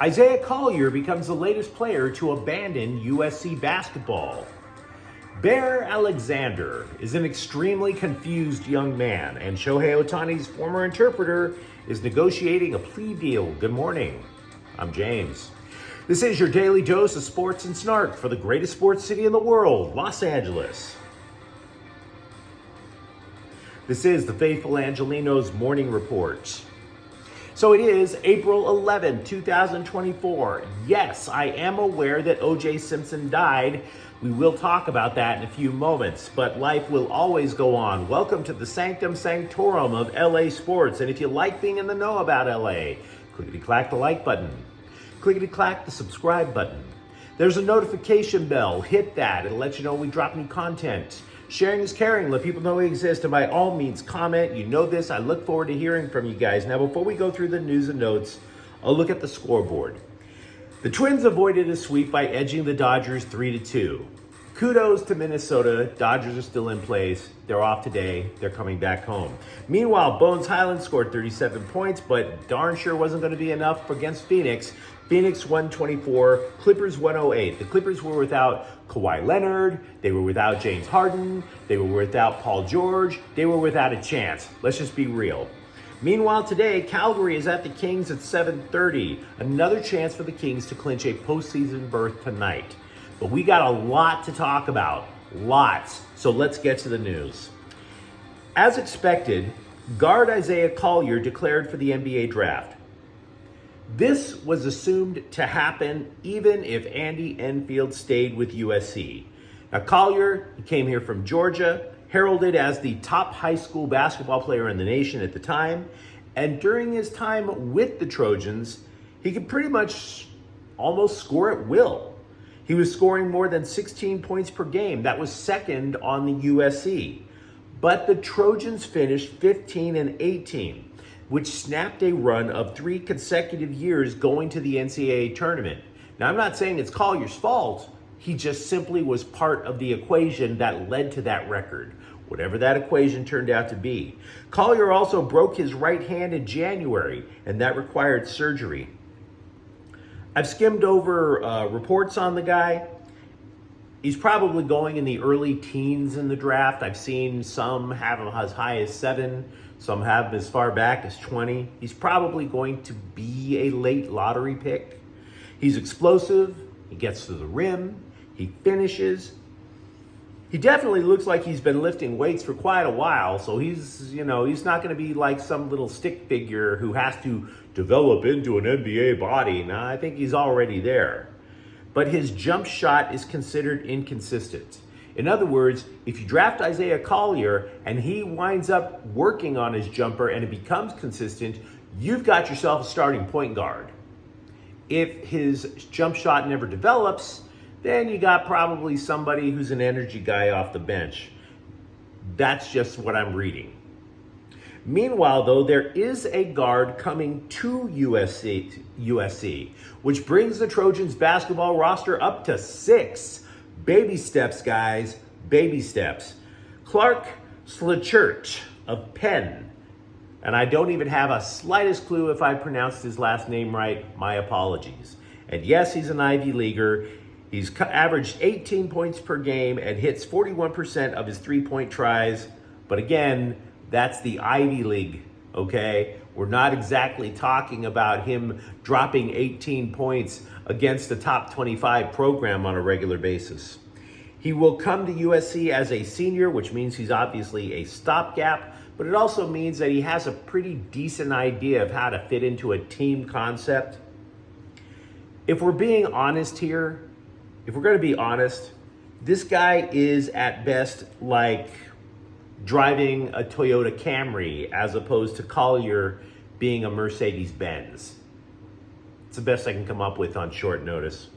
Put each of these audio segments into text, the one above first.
Isaiah Collier becomes the latest player to abandon USC basketball. Bear Alexander is an extremely confused young man, and Shohei Ohtani's former interpreter is negotiating a plea deal. Good morning. I'm James. This is your daily dose of sports and snark for the greatest sports city in the world, Los Angeles. This is the faithful Angelenos morning report. So it is April 11, 2024. Yes, I am aware that O.J. Simpson died. We will talk about that in a few moments, but life will always go on. Welcome to the Sanctum Sanctorum of LA sports. And if you like being in the know about LA, clickety-clack the like button. Clickety-clack the subscribe button. There's a notification bell. Hit that. It'll let you know when we drop new content. Sharing is caring. Let people know we exist. And by all means, comment. You know this. I look forward to hearing from you guys. Now, before we go through the news and notes, I'll look at the scoreboard. The Twins avoided a sweep by edging the Dodgers 3-2. Kudos to Minnesota. Dodgers are still in place. They're off today. They're coming back home. Meanwhile, Bones Highland scored 37 points, but darn sure wasn't going to be enough against Phoenix. Phoenix 124, Clippers 108. The Clippers were without Kawhi Leonard. They were without James Harden. They were without Paul George. They were without a chance. Let's just be real. Meanwhile, today, Calgary is at the Kings at 7:30. Another chance for the Kings to clinch a postseason berth tonight. But we got a lot to talk about. Lots. So let's get to the news. As expected, guard Isaiah Collier declared for the NBA draft. This was assumed to happen even if Andy Enfield stayed with USC. Now, Collier, he came here from Georgia, heralded as the top high school basketball player in the nation at the time. And during his time with the Trojans, he could pretty much almost score at will. He was scoring more than 16 points per game. That was second on the USC. But the Trojans finished 15-18. Which snapped a run of 3 consecutive years going to the NCAA tournament. Now, I'm not saying it's Collier's fault. He just simply was part of the equation that led to that record, whatever that equation turned out to be. Collier also broke his right hand in January, and that required surgery. I've skimmed over reports on the guy. He's probably going in the early teens in the draft. I've seen some have him as high as 7. Some have him as far back as 20. He's probably going to be a late lottery pick. He's explosive. He gets to the rim. He finishes. He definitely looks like he's been lifting weights for quite a while. So he's not going to be like some little stick figure who has to develop into an NBA body. Now, I think he's already there. But his jump shot is considered inconsistent. In other words, if you draft Isaiah Collier and he winds up working on his jumper and it becomes consistent, you've got yourself a starting point guard. If his jump shot never develops, then you got probably somebody who's an energy guy off the bench. That's just what I'm reading. Meanwhile, though, there is a guard coming to USC, which brings the Trojans basketball roster up to 6. Baby steps, guys. Baby steps. Clark Slechert of Penn. And I don't even have a slightest clue if I pronounced his last name right. My apologies. And yes, he's an Ivy Leaguer. He's averaged 18 points per game and hits 41% of his three-point tries. But again, that's the Ivy League, okay? We're not exactly talking about him dropping 18 points against a top 25 program on a regular basis. He will come to USC as a senior, which means he's obviously a stopgap, but it also means that he has a pretty decent idea of how to fit into a team concept. If we're being honest here, if we're going to be honest, this guy is at best like driving a Toyota Camry as opposed to Collier being a Mercedes-Benz. It's the best I can come up with on short notice.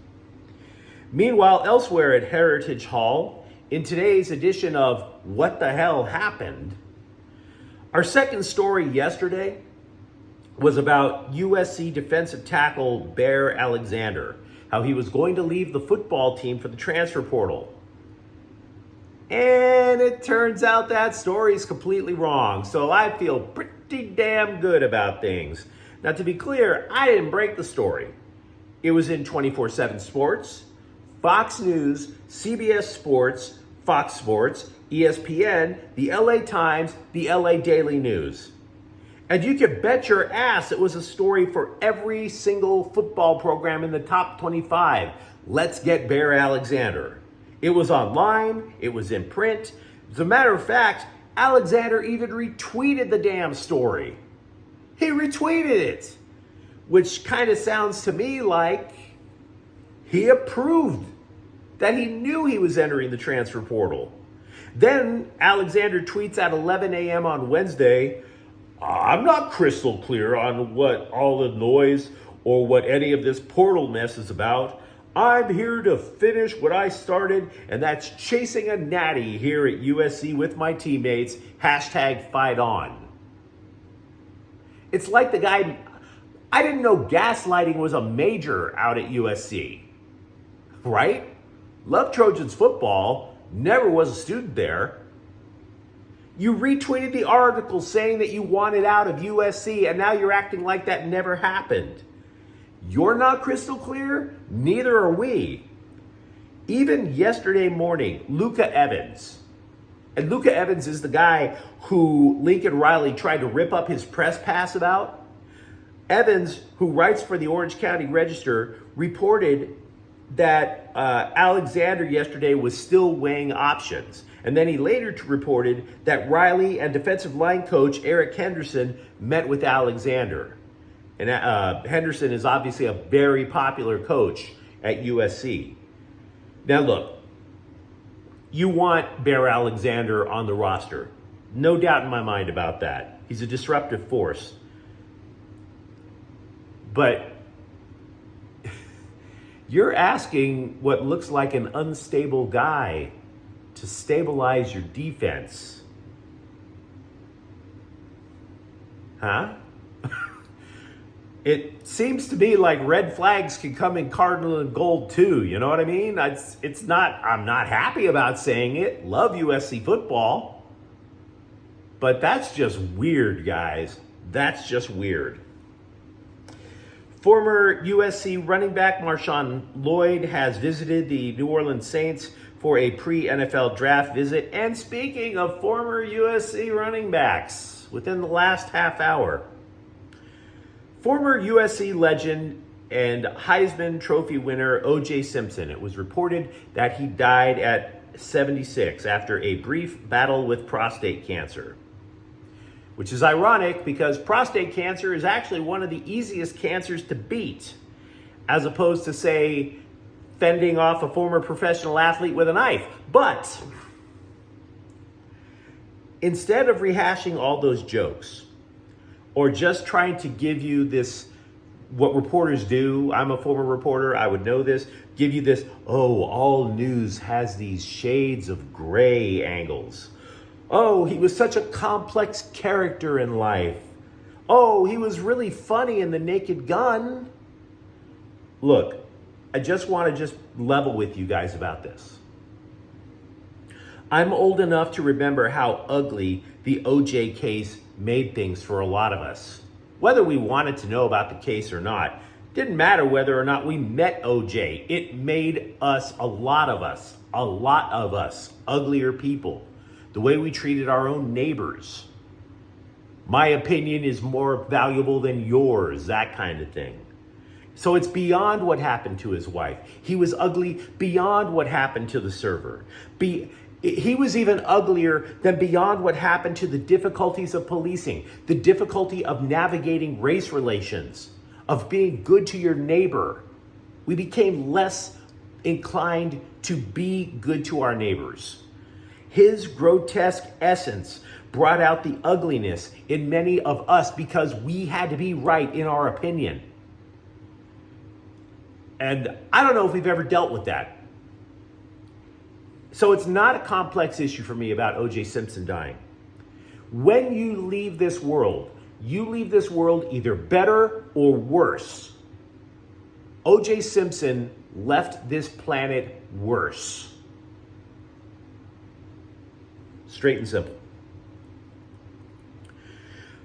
Meanwhile, elsewhere at Heritage Hall, in today's edition of What the Hell Happened, our second story yesterday was about USC defensive tackle Bear Alexander, how he was going to leave the football team for the transfer portal. And it turns out that story is completely wrong. So I feel pretty damn good about things. Now, to be clear, I didn't break the story. It was in 24/7 Sports, Fox News, CBS Sports, Fox Sports, ESPN, the LA Times, the LA Daily News. And you could bet your ass it was a story for every single football program in the top 25. Let's get Bear Alexander. It was online, it was in print. As a matter of fact, Alexander even retweeted the damn story. He retweeted it, which kind of sounds to me like he approved that he knew he was entering the transfer portal. Then Alexander tweets at 11 a.m. on Wednesday, I'm not crystal clear on what all the noise or what any of this portal mess is about. I'm here to finish what I started, and that's chasing a natty here at USC with my teammates. Hashtag fight on. It's like the guy, I didn't know gaslighting was a major out at USC, right? Love Trojans football, never was a student there. You retweeted the article saying that you wanted out of USC, and now you're acting like that never happened. You're not crystal clear, neither are we. Even yesterday morning, Luka Evans, and Luka Evans is the guy who Lincoln Riley tried to rip up his press pass about. Evans, who writes for the Orange County Register, reported that Alexander yesterday was still weighing options. And then he later reported that Riley and defensive line coach Eric Henderson met with Alexander. And Henderson is obviously a very popular coach at USC. Now look, you want Bear Alexander on the roster. No doubt in my mind about that. He's a disruptive force. But you're asking what looks like an unstable guy to stabilize your defense. Huh? It seems to me like red flags can come in cardinal and gold too. You know what I mean? I'm not happy about saying it. Love USC football. But that's just weird, guys. That's just weird. Former USC running back Marshawn Lloyd has visited the New Orleans Saints for a pre-NFL draft visit. And speaking of former USC running backs, within the last half hour, former USC legend and Heisman Trophy winner O.J. Simpson. It was reported that he died at 76 after a brief battle with prostate cancer. Which is ironic because prostate cancer is actually one of the easiest cancers to beat, as opposed to, say, fending off a former professional athlete with a knife. But instead of rehashing all those jokes, or just trying to give you this, what reporters do, I'm a former reporter, I would know this, give you this, all news has these shades of gray angles. Oh, he was such a complex character in life. Oh, he was really funny in The Naked Gun. Look, I just want to level with you guys about this. I'm old enough to remember how ugly the OJ case made things for a lot of us. Whether we wanted to know about the case or not, didn't matter whether or not we met OJ. It made us, a lot of us, uglier people. The way we treated our own neighbors. My opinion is more valuable than yours, that kind of thing. So it's beyond what happened to his wife. He was ugly beyond what happened to the server. He was even uglier than beyond what happened to the difficulties of policing, the difficulty of navigating race relations, of being good to your neighbor. We became less inclined to be good to our neighbors. His grotesque essence brought out the ugliness in many of us because we had to be right in our opinion. And I don't know if we've ever dealt with that. So it's not a complex issue for me about O.J. Simpson dying. When you leave this world either better or worse. O.J. Simpson left this planet worse. Straight and simple.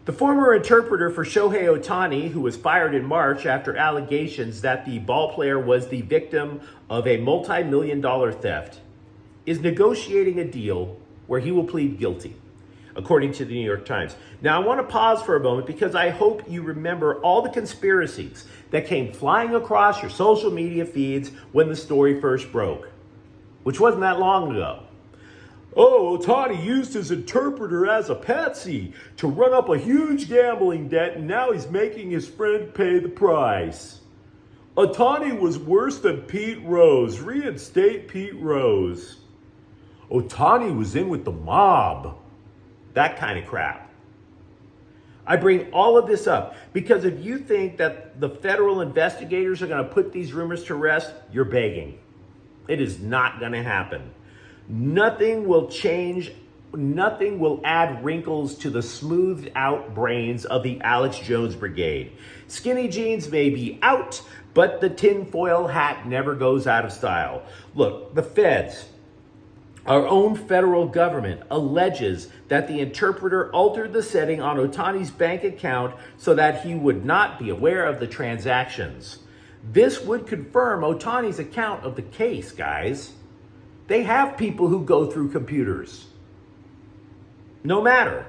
The former interpreter for Shohei Ohtani, who was fired in March after allegations that the ballplayer was the victim of a multi-million-dollar theft, is negotiating a deal where he will plead guilty, according to the New York Times. Now, I want to pause for a moment because I hope you remember all the conspiracies that came flying across your social media feeds when the story first broke, which wasn't that long ago. Oh, Ohtani used his interpreter as a patsy to run up a huge gambling debt, and now he's making his friend pay the price. Ohtani was worse than Pete Rose. Reinstate Pete Rose. Ohtani was in with the mob. That kind of crap. I bring all of this up because if you think that the federal investigators are going to put these rumors to rest, you're begging. It is not going to happen. Nothing will change. Nothing will add wrinkles to the smoothed out brains of the Alex Jones brigade. Skinny jeans may be out, but the tinfoil hat never goes out of style. Look, the feds, our own federal government, alleges that the interpreter altered the setting on Ohtani's bank account so that he would not be aware of the transactions. This would confirm Ohtani's account of the case, guys. They have people who go through computers. No matter.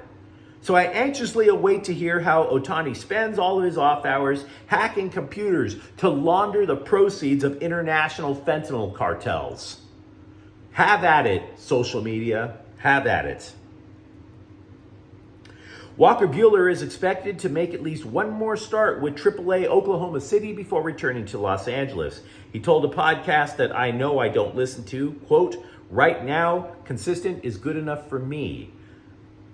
So I anxiously await to hear how Ohtani spends all of his off hours hacking computers to launder the proceeds of international fentanyl cartels. Have at it, social media. Have at it. Walker Buehler is expected to make at least one more start with AAA Oklahoma City before returning to Los Angeles. He told a podcast that I know I don't listen to, quote, "Right now, consistent is good enough for me.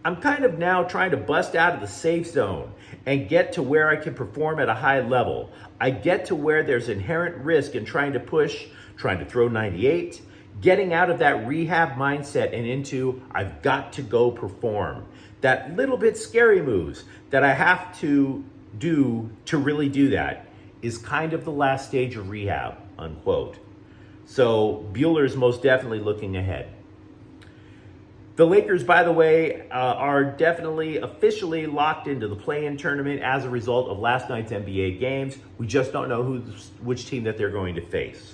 I'm kind of now trying to bust out of the safe zone and get to where I can perform at a high level. I get to where there's inherent risk in trying to push, trying to throw 98, getting out of that rehab mindset and into I've got to go perform. That little bit scary moves that I have to do to really do that is kind of the last stage of rehab," unquote. So Buehler's most definitely looking ahead. The Lakers, by the way, are definitely officially locked into the play-in tournament as a result of last night's NBA games. We just don't know which team that they're going to face.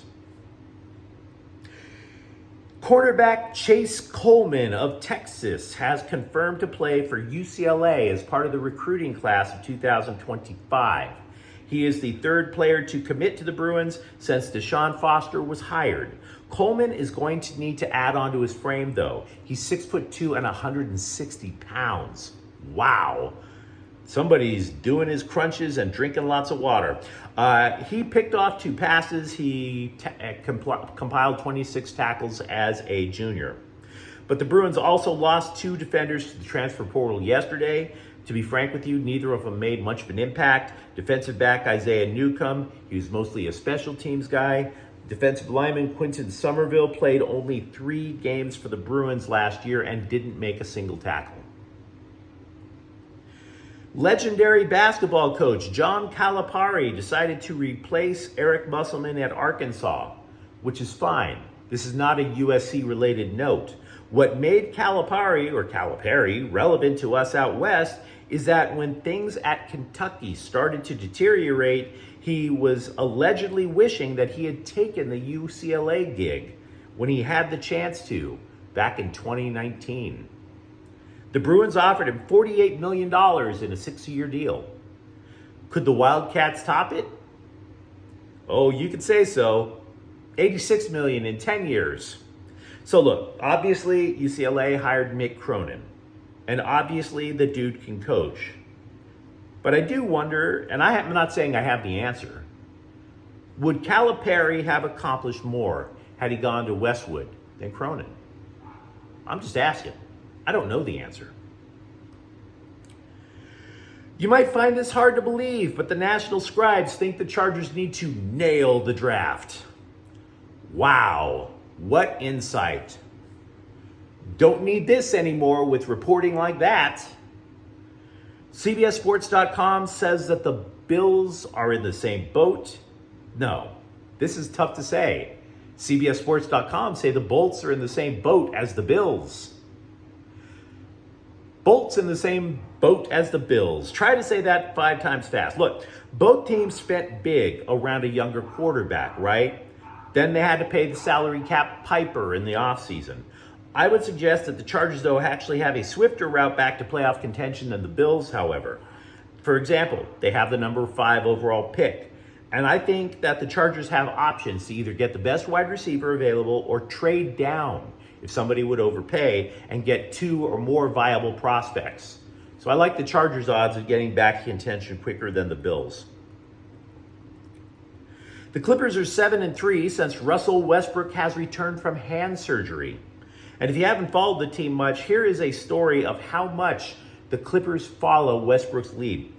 Quarterback Chase Coleman of Texas has confirmed to play for UCLA as part of the recruiting class of 2025. He is the third player to commit to the Bruins since Deshaun Foster was hired. Coleman is going to need to add on to his frame, though. He's 6'2" and 160 pounds. Wow. Somebody's doing his crunches and drinking lots of water. He picked off 2 passes. He compiled 26 tackles as a junior. But the Bruins also lost 2 defenders to the transfer portal yesterday. To be frank with you, neither of them made much of an impact. Defensive back Isaiah Newcomb, he was mostly a special teams guy. Defensive lineman Quinton Somerville played only 3 games for the Bruins last year and didn't make a single tackle. Legendary basketball coach John Calipari decided to replace Eric Musselman at Arkansas, which is fine. This is not a USC-related note. What made Calipari relevant to us out west is that when things at Kentucky started to deteriorate, he was allegedly wishing that he had taken the UCLA gig when he had the chance to back in 2019. The Bruins offered him $48 million in a 6-year deal. Could the Wildcats top it? Oh, you could say so. $86 million in 10 years. So look, obviously UCLA hired Mick Cronin, and obviously the dude can coach. But I do wonder, and I'm not saying I have the answer, would Calipari have accomplished more had he gone to Westwood than Cronin? I'm just asking. I don't know the answer. You might find this hard to believe, but the National Scribes think the Chargers need to nail the draft. Wow, what insight. Don't need this anymore with reporting like that. CBSSports.com says that the Bills are in the same boat. No, this is tough to say. CBSSports.com say the Bolts are in the same boat as the Bills. Bolt's in the same boat as the Bills. Try to say that 5 times fast. Look, both teams spent big around a younger quarterback, right? Then they had to pay the salary cap piper in the offseason. I would suggest that the Chargers, though, actually have a swifter route back to playoff contention than the Bills, however. For example, they have the number 5 overall pick. And I think that the Chargers have options to either get the best wide receiver available or trade down if somebody would overpay and get 2 or more viable prospects. So I like the Chargers' odds of getting back to contention quicker than the Bills. The Clippers are 7-3 since Russell Westbrook has returned from hand surgery. And if you haven't followed the team much, here is a story of how much the Clippers follow Westbrook's lead.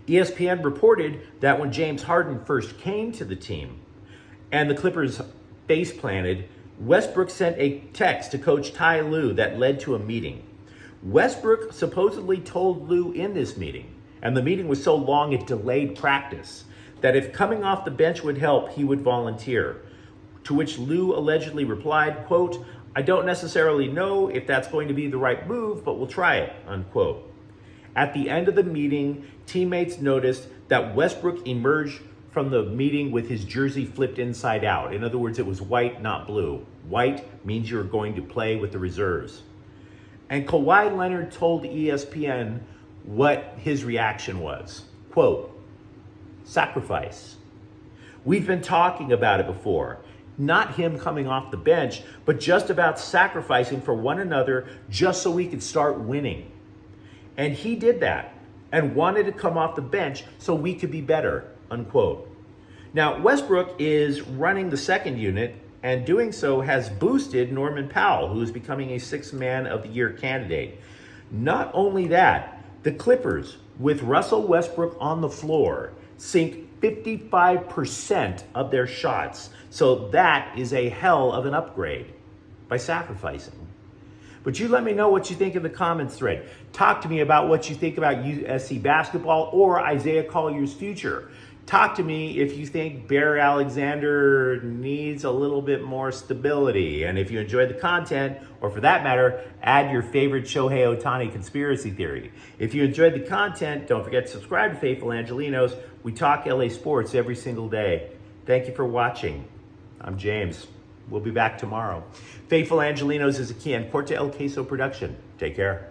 ESPN reported that when James Harden first came to the team and the Clippers face planted, Westbrook sent a text to Coach Ty Lue that led to a meeting. Westbrook supposedly told Lue in this meeting, and the meeting was so long it delayed practice, that if coming off the bench would help, he would volunteer. To which Lue allegedly replied, quote, "I don't necessarily know if that's going to be the right move, but we'll try it," unquote. At the end of the meeting, teammates noticed that Westbrook emerged from the meeting with his jersey flipped inside out. In other words, it was white, not blue. White means you're going to play with the reserves. And Kawhi Leonard told ESPN what his reaction was. Quote, "Sacrifice. We've been talking about it before. Not him coming off the bench, but just about sacrificing for one another just so we could start winning. And he did that and wanted to come off the bench so we could be better," unquote. Now, Westbrook is running the second unit, and doing so has boosted Norman Powell, who is becoming a 6th Man of the Year candidate. Not only that, the Clippers, with Russell Westbrook on the floor, sink 55% of their shots. So that is a hell of an upgrade by sacrificing. But you let me know what you think in the comments thread. Talk to me about what you think about USC basketball or Isaiah Collier's future. Talk to me if you think Bear Alexander needs a little bit more stability. And if you enjoyed the content, or for that matter, add your favorite Shohei Ohtani conspiracy theory. If you enjoyed the content, don't forget to subscribe to Faithful Angelenos. We talk LA sports every single day. Thank you for watching. I'm James. We'll be back tomorrow. Faithful Angelenos is a Kian Corte El Queso production. Take care.